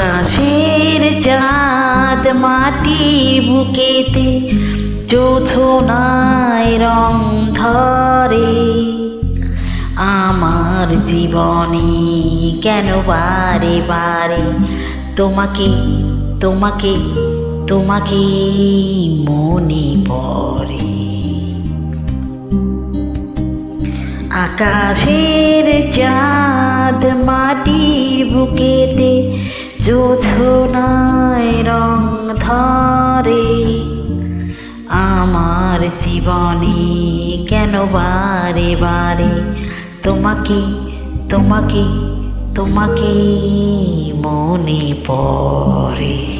আকাশের চাঁদ মাটির বুকেতে জোছনায় রং ধরে। আমার জীবনে কেন বারে বারে তোমাকে তোমাকে তোমাকে মনে পড়ে। আকাশের চাঁদ মাটির বুকেতে জোছনায় রং ধরে। আমার জীবনে কেন বারে বারে তোমাকে তোমাকে তোমাকে মনে পড়ে।